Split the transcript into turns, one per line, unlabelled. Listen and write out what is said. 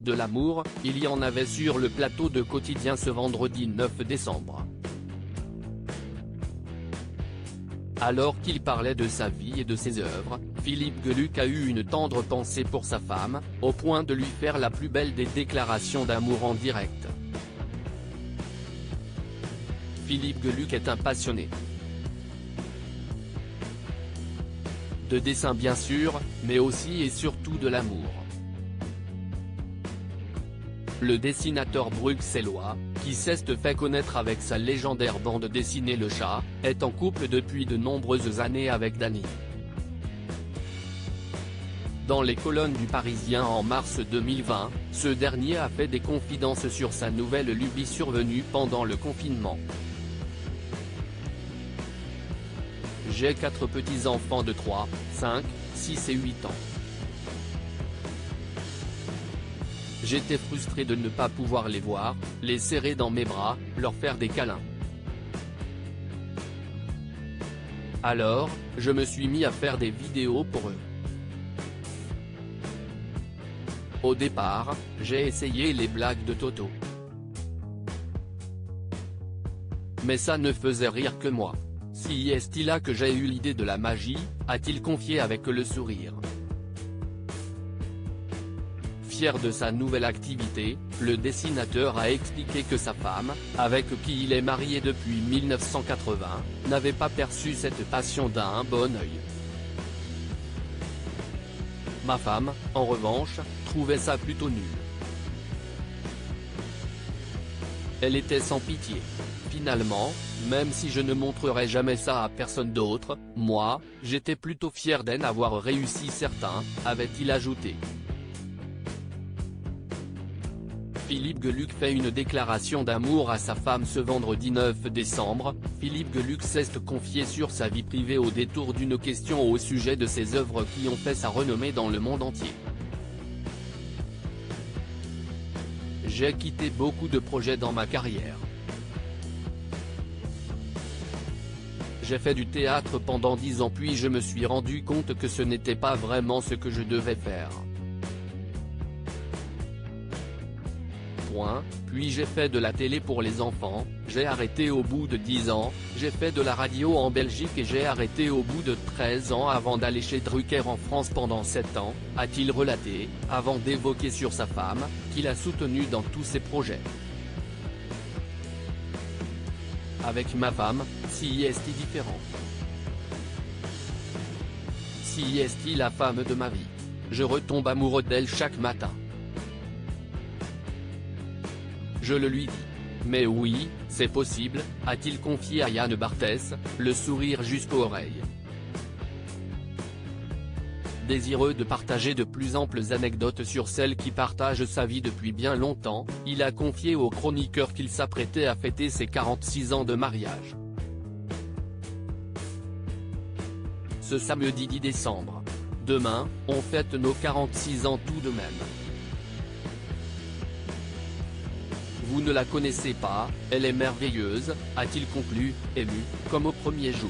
De l'amour, il y en avait sur le plateau de Quotidien ce vendredi 9 décembre. Alors qu'il parlait de sa vie et de ses œuvres, Philippe Geluck a eu une tendre pensée pour sa femme, au point de lui faire la plus belle des déclarations d'amour en direct. Philippe Geluck est un passionné de dessin bien sûr, mais aussi et surtout de l'amour. Le dessinateur bruxellois, qui s'est fait connaître avec sa légendaire bande dessinée Le Chat, est en couple depuis de nombreuses années avec Dany. Dans les colonnes du Parisien en mars 2020, ce dernier a fait des confidences sur sa nouvelle lubie survenue pendant le confinement. J'ai 4 petits-enfants de 3, 5, 6 et 8 ans. J'étais frustré de ne pas pouvoir les voir, les serrer dans mes bras, leur faire des câlins. Alors, je me suis mis à faire des vidéos pour eux. Au départ, j'ai essayé les blagues de Toto. Mais ça ne faisait rire que moi. Si est-il là que j'ai eu l'idée de la magie, a-t-il confié avec le sourire. Fier de sa nouvelle activité, le dessinateur a expliqué que sa femme, avec qui il est marié depuis 1980, n'avait pas perçu cette passion d'un bon œil. Ma femme, en revanche, trouvait ça plutôt nul. Elle était sans pitié. Finalement, même si je ne montrerai jamais ça à personne d'autre, moi, j'étais plutôt fier d'en avoir réussi certains, avait-il ajouté. Philippe Geluck fait une déclaration d'amour à sa femme ce vendredi 9 décembre. Philippe Geluck s'est confié sur sa vie privée au détour d'une question au sujet de ses œuvres qui ont fait sa renommée dans le monde entier. J'ai quitté beaucoup de projets dans ma carrière. J'ai fait du théâtre pendant 10 ans puis je me suis rendu compte que ce n'était pas vraiment ce que je devais faire. Puis j'ai fait de la télé pour les enfants, j'ai arrêté au bout de 10 ans, j'ai fait de la radio en Belgique et j'ai arrêté au bout de 13 ans avant d'aller chez Drucker en France pendant 7 ans, a-t-il relaté, avant d'évoquer sur sa femme, qu'il a soutenue dans tous ses projets. Avec ma femme, si est différent. Si est la femme de ma vie. Je retombe amoureux d'elle chaque matin. Je le lui dis. Mais oui, c'est possible, a-t-il confié à Yann Barthès, le sourire jusqu'aux oreilles. Désireux de partager de plus amples anecdotes sur celle qui partage sa vie depuis bien longtemps, il a confié au chroniqueur qu'il s'apprêtait à fêter ses 46 ans de mariage. Ce samedi 10 décembre. Demain, on fête nos 46 ans tout de même. Vous ne la connaissez pas, elle est merveilleuse, a-t-il conclu, ému, comme au premier jour.